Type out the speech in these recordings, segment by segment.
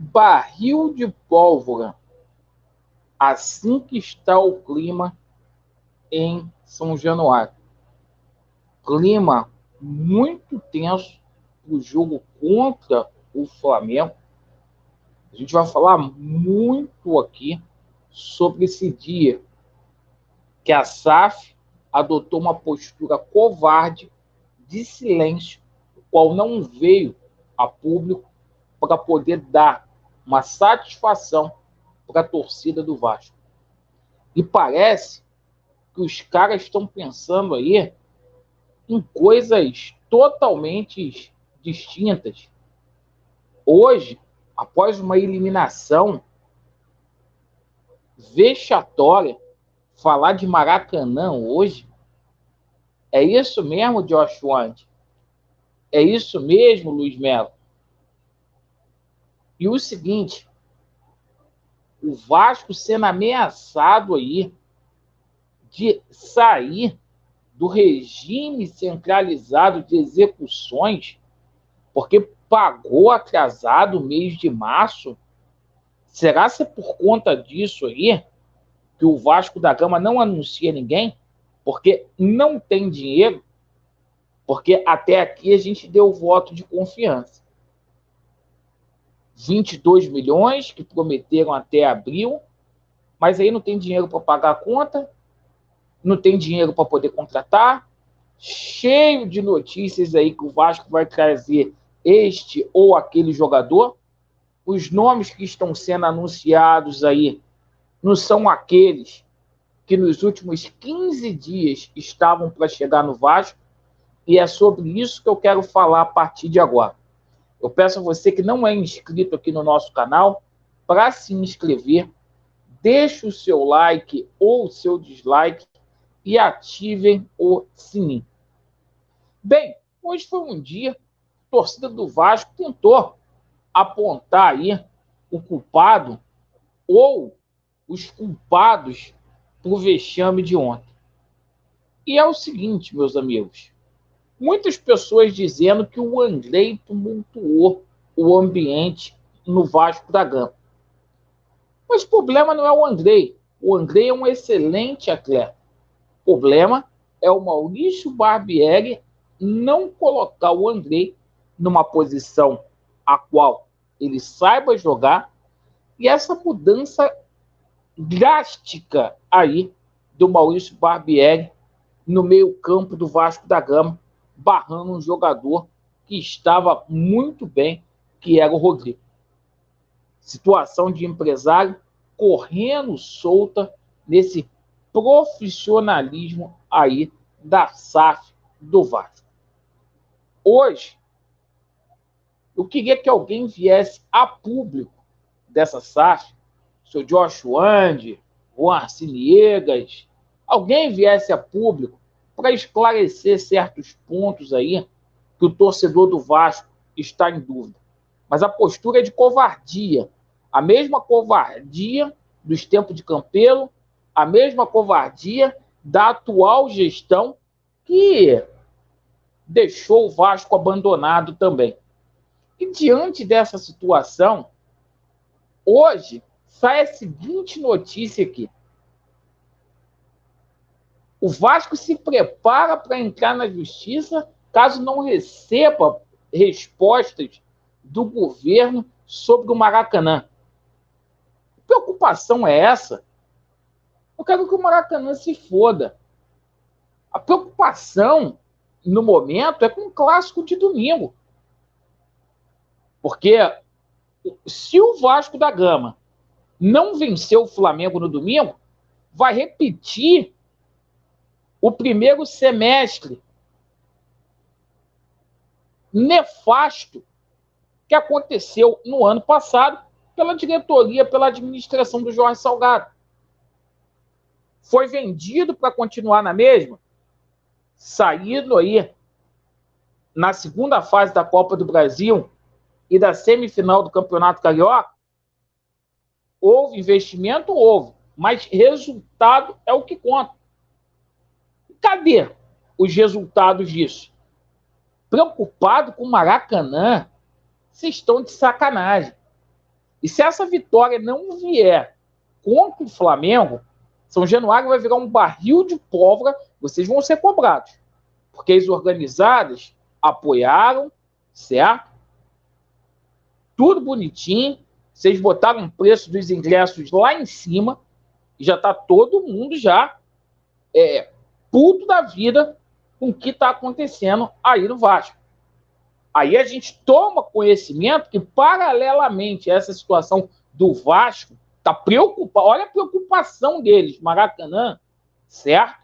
Barril de pólvora. Assim que está o clima em São Januário. Clima muito tenso para o jogo contra o Flamengo. A gente vai falar muito aqui sobre esse dia que a SAF adotou uma postura covarde de silêncio, o qual não veio a público para poder dar uma satisfação para a torcida do Vasco. E parece que os caras estão pensando aí em coisas totalmente distintas. Hoje, após uma eliminação vexatória, falar de Maracanã hoje, é isso mesmo, Josh Wand? É isso mesmo, Luiz Melo? E o seguinte, o Vasco sendo ameaçado aí de sair do regime centralizado de execuções, porque pagou atrasado o mês de março. Será que é por conta disso aí que o Vasco da Gama não anuncia ninguém? Porque não tem dinheiro? Porque até aqui a gente deu voto de confiança. 22 milhões que prometeram até abril, mas aí não tem dinheiro para pagar a conta, não tem dinheiro para poder contratar, cheio de notícias aí que o Vasco vai trazer este ou aquele jogador. Os nomes que estão sendo anunciados aí não são aqueles que nos últimos 15 dias estavam para chegar no Vasco, e é sobre isso que eu quero falar a partir de agora. Eu peço a você que não é inscrito aqui no nosso canal para se inscrever, deixe o seu like ou o seu dislike e ativem o sininho. Bem, hoje foi um dia, a torcida do Vasco tentou apontar aí o culpado ou os culpados para o vexame de ontem. E é o seguinte, meus amigos, muitas pessoas dizendo que o Andrei tumultuou o ambiente no Vasco da Gama. Mas o problema não é o Andrei. O Andrei é um excelente atleta. O problema é o Maurício Barbieri não colocar o Andrei numa posição a qual ele saiba jogar, e essa mudança drástica aí do Maurício Barbieri no meio-campo do Vasco da Gama, barrando um jogador que estava muito bem, que era o Rodrigo. Situação de empresário correndo solta nesse profissionalismo aí da SAF do Vasco. Hoje, eu queria que alguém viesse a público dessa SAF, o seu Josh Wand, o Arciniegas, alguém viesse a público para esclarecer certos pontos aí que o torcedor do Vasco está em dúvida. Mas a postura é de covardia. A mesma covardia dos tempos de Campelo, a mesma covardia da atual gestão que deixou o Vasco abandonado também. E diante dessa situação, hoje sai a seguinte notícia aqui. O Vasco se prepara para entrar na justiça caso não receba respostas do governo sobre o Maracanã. Que preocupação é essa? Eu quero que o Maracanã se foda. A preocupação, no momento, é com o clássico de domingo. Porque se o Vasco da Gama não vencer o Flamengo no domingo, vai repetir o primeiro semestre nefasto que aconteceu no ano passado pela diretoria, pela administração do Jorge Salgado. Foi vendido para continuar na mesma, saindo aí na segunda fase da Copa do Brasil e da semifinal do Campeonato Carioca. Houve investimento? Houve, mas resultado é o que conta. Cadê os resultados disso? Preocupado com o Maracanã? Vocês estão de sacanagem. E se essa vitória não vier contra o Flamengo, São Januário vai virar um barril de pólvora, vocês vão ser cobrados. Porque as organizadas apoiaram, certo? Tudo bonitinho. Vocês botaram o preço dos ingressos lá em cima e já está todo mundo já puto da vida com o que está acontecendo aí no Vasco. Aí a gente toma conhecimento que, paralelamente a essa situação do Vasco, está preocupado. Olha a preocupação deles, Maracanã, certo?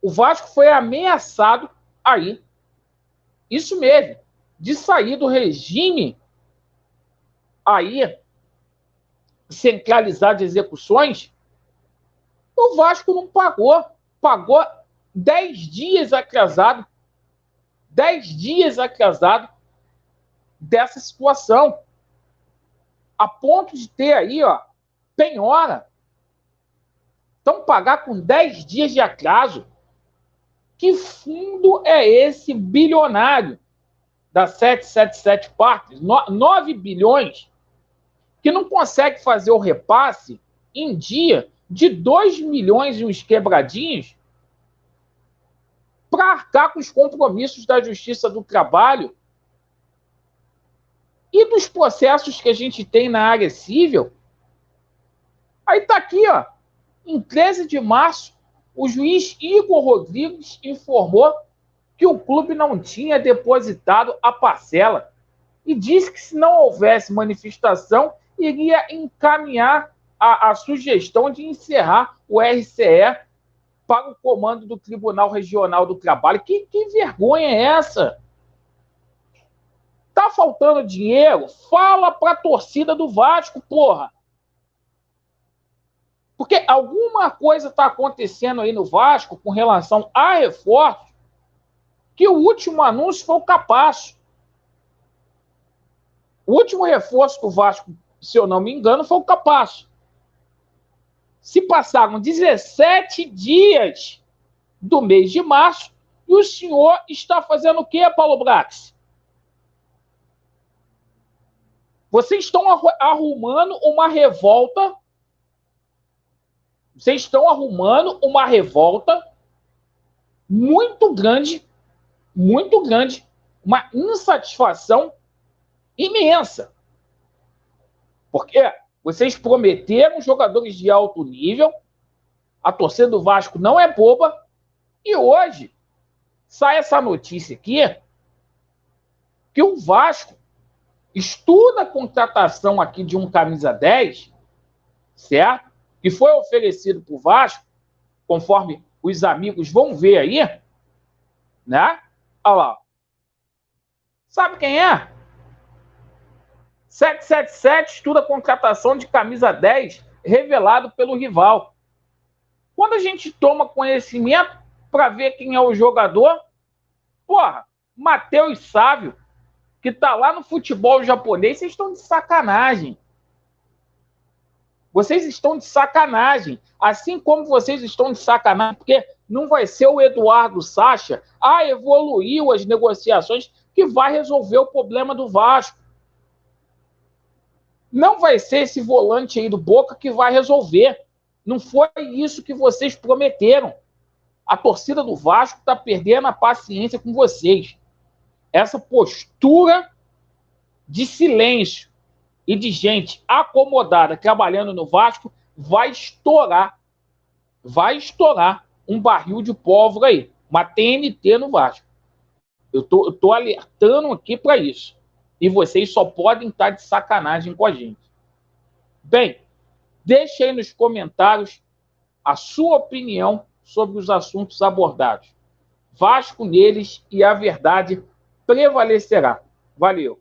O Vasco foi ameaçado aí, isso mesmo, de sair do regime aí centralizado de execuções. O Vasco não pagou 10 dias atrasado, 10 dias atrasado dessa situação, a ponto de ter aí, penhora. Então, pagar com 10 dias de atraso. Que fundo é esse bilionário da 777 Partners, 9 bilhões, que não consegue fazer o repasse em dia de 2 milhões e uns quebradinhos para arcar com os compromissos da Justiça do Trabalho e dos processos que a gente tem na área civil? Aí está aqui, em 13 de março, o juiz Igor Rodrigues informou que o clube não tinha depositado a parcela e disse que, se não houvesse manifestação, iria encaminhar a sugestão de encerrar o RCE para o comando do Tribunal Regional do Trabalho. Que vergonha é essa? Tá faltando dinheiro? Fala para a torcida do Vasco, porra! Porque alguma coisa está acontecendo aí no Vasco com relação a reforço, que o último anúncio foi o Capasso. O último reforço do Vasco, se eu não me engano, foi o Capasso. Se passaram 17 dias do mês de março e o senhor está fazendo o quê, Paulo Brax? Vocês estão arrumando uma revolta. Vocês estão arrumando uma revolta muito grande, uma insatisfação imensa. Porque vocês prometeram jogadores de alto nível, a torcida do Vasco não é boba, e hoje sai essa notícia aqui que o Vasco estuda a contratação aqui de um camisa 10, certo? Que foi oferecido para o Vasco, conforme os amigos vão ver aí, né? Olha lá. Sabe quem é? 777 estuda a contratação de camisa 10 revelado pelo rival. Quando a gente toma conhecimento para ver quem é o jogador, porra, Matheus Sávio, que tá lá no futebol japonês, vocês estão de sacanagem. Vocês estão de sacanagem. Assim como vocês estão de sacanagem, porque não vai ser o Eduardo Sacha, evoluiu as negociações, que vai resolver o problema do Vasco. Não vai ser esse volante aí do Boca que vai resolver. Não foi isso que vocês prometeram. A torcida do Vasco está perdendo a paciência com vocês. Essa postura de silêncio e de gente acomodada trabalhando no Vasco vai estourar um barril de pólvora aí, uma TNT no Vasco. Eu tô alertando aqui para isso. E vocês só podem estar de sacanagem com a gente. Bem, deixe aí nos comentários a sua opinião sobre os assuntos abordados. Vasco neles e a verdade prevalecerá. Valeu!